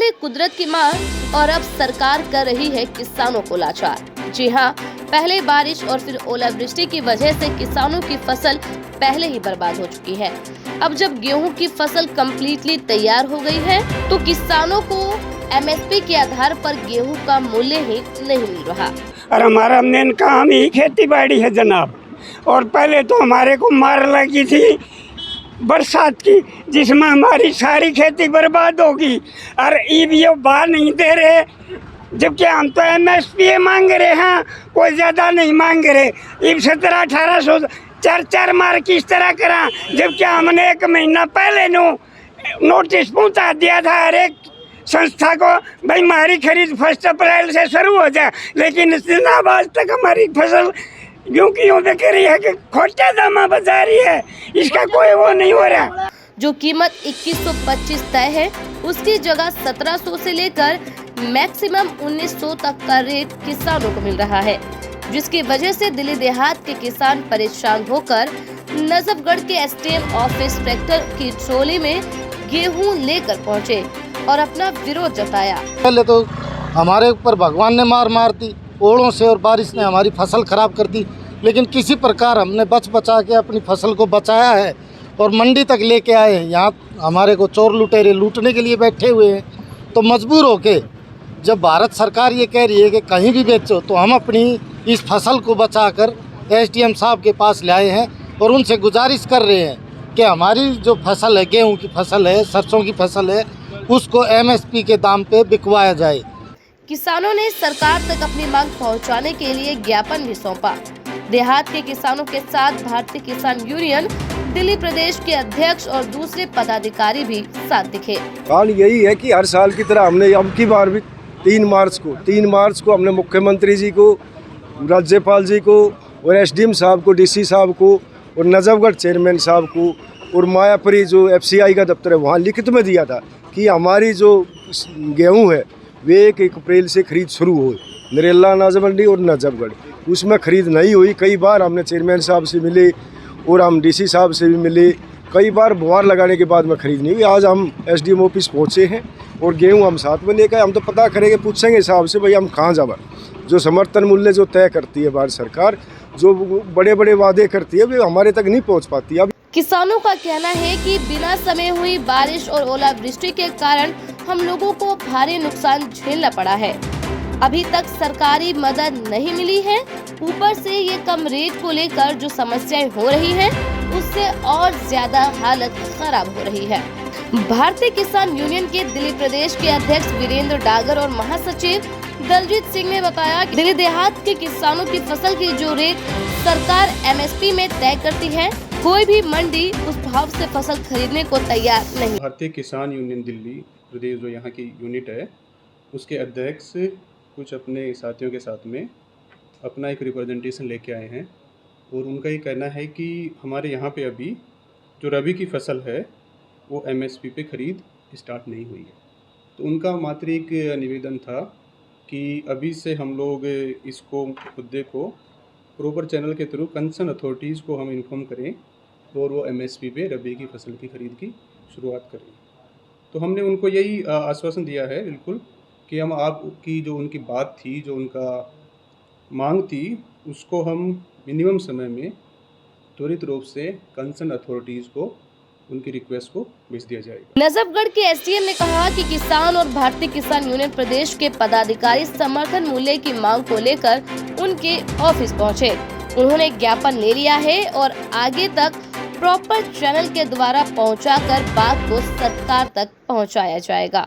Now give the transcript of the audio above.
हुई कुदरत की मार और अब सरकार कर रही है किसानों को लाचार। जी हाँ, पहले बारिश और फिर ओलावृष्टि की वजह से किसानों की फसल पहले ही बर्बाद हो चुकी है। अब जब गेहूं की फसल कम्प्लीटली तैयार हो गई है तो किसानों को MSP के आधार पर गेहूं का मूल्य ही नहीं मिल रहा। और हमारा मेन काम ही खेती बाड़ी है जनाब। और पहले तो हमारे को मार लगी थी बरसात की, जिसमें हमारी सारी खेती बर्बाद होगी। और अब ये बात नहीं दे रहे, जबकि हम तो MSP मांग रहे हैं, कोई ज़्यादा नहीं मांग रहे। अब 1700-1800 चार मार किस तरह करा, जबकि हमने 1 महीना पहले नोटिस पहुंचा दिया था हर एक संस्था को, भाई हमारी खरीद 1 अप्रैल से शुरू हो जाए। लेकिन इस दिन आज तक हमारी फसल यूं देख रही है कि खोटे दाम बजा रही है, इसका कोई वो नहीं हो रहा। जो कीमत 2125 तय है, उसकी जगह 1700 से लेकर मैक्सिमम 1900 तक का रेट किसानों को मिल रहा है, जिसकी वजह से दिल्ली देहात के किसान परेशान होकर नजफगढ़ के SDM ऑफिस ट्रैक्टर की ट्रॉली में गेहूं लेकर पहुंचे और अपना विरोध जताया। पहले तो हमारे ऊपर भगवान ने मार दी, ओलों से और बारिश ने हमारी फसल खराब कर दी, लेकिन किसी प्रकार हमने बचा के अपनी फसल को बचाया है और मंडी तक लेके आए हैं। यहाँ हमारे को चोर लुटेरे लूटने के लिए बैठे हुए हैं, तो मजबूर होके जब भारत सरकार ये कह रही है कि कहीं भी बेचो, तो हम अपनी इस फसल को बचाकर SDM साहब के पास ले आए हैं और उनसे गुजारिश कर रहे हैं कि हमारी जो फसल है, गेहूं की फसल है, सरसों की फसल है, उसको MSP के दाम पे बिकवाया जाए। किसानों ने सरकार तक अपनी मांग पहुंचाने के लिए ज्ञापन भी सौंपा। देहात के किसानों के साथ भारतीय किसान यूनियन दिल्ली प्रदेश के अध्यक्ष और दूसरे पदाधिकारी भी साथ दिखे। हाल यही है कि हर साल की तरह हमने अब की बार भी 3 मार्च को हमने मुख्यमंत्री जी को, राज्यपाल जी को और SDM साहब को, DC साहब को और नजफगढ़ चेयरमैन साहब को और मायापुरी जो FCI का दफ्तर है वहाँ लिखित में दिया था कि हमारी जो गेहूँ है वे 1 अप्रैल से खरीद शुरू हो। नरेला अनाज मंडी और नजफगढ़, उसमें खरीद नहीं हुई। कई बार हमने चेयरमैन साहब से मिले और हम DC साहब से भी मिले, कई बार गुहार लगाने के बाद में खरीद नहीं हुई। आज हम SDM ऑफिस पहुँचे हैं और गेहूँ हम साथ में लेकर, हम तो पता करेंगे, पूछेंगे साहब से भाई हम कहाँ जावा। जो समर्थन मूल्य जो तय करती है भारत सरकार, जो बड़े बड़े वादे करती है, वे हमारे तक नहीं पहुँच पाती। अब किसानों का कहना है कि बिना समय हुई बारिश और ओलावृष्टि के कारण हम लोगों को भारी नुकसान झेलना पड़ा है। अभी तक सरकारी मदद नहीं मिली है, ऊपर से ये कम रेट को लेकर जो समस्याएं हो रही हैं, उससे और ज्यादा हालत खराब हो रही है। भारतीय किसान यूनियन के दिल्ली प्रदेश के अध्यक्ष वीरेंद्र डागर और महासचिव दलजीत सिंह ने बताया कि दिल्ली देहात के किसानों की फसल की जो रेट सरकार MSP में तय करती है, कोई भी मंडी उस भाव से फसल खरीदने को तैयार नहीं। भारतीय किसान यूनियन दिल्ली प्रदेश जो यहाँ की यूनिट है, उसके अध्यक्ष कुछ अपने साथियों के साथ में अपना एक रिप्रेजेंटेशन लेके आए हैं और उनका ये कहना है कि हमारे यहाँ पे अभी जो रबी की फसल है वो MSP पे खरीद स्टार्ट नहीं हुई है। तो उनका मात्र एक निवेदन था कि अभी से हम लोग इसको मुद्दे को प्रॉपर चैनल के थ्रू कंसर्न अथॉरिटीज़ को हम इन्फॉर्म करें और वो MSP पे रबी की फसल की खरीद की शुरुआत करें। तो हमने उनको यही आश्वासन दिया है बिल्कुल कि हम आपकी जो उनकी बात थी, जो उनका मांग थी, उसको हम मिनिमम समय में त्वरित रूप से कंसर्न अथॉरिटीज़ को उनकी रिक्वेस्ट को भेज दिया जाएगा। नजफगढ़ के SDM ने कहा कि किसान और भारतीय किसान यूनियन प्रदेश के पदाधिकारी समर्थन मूल्य की मांग को लेकर उनके ऑफिस पहुंचे। उन्होंने ज्ञापन ले लिया है और आगे तक प्रॉपर चैनल के द्वारा पहुंचाकर बात को सरकार तक पहुंचाया जाएगा।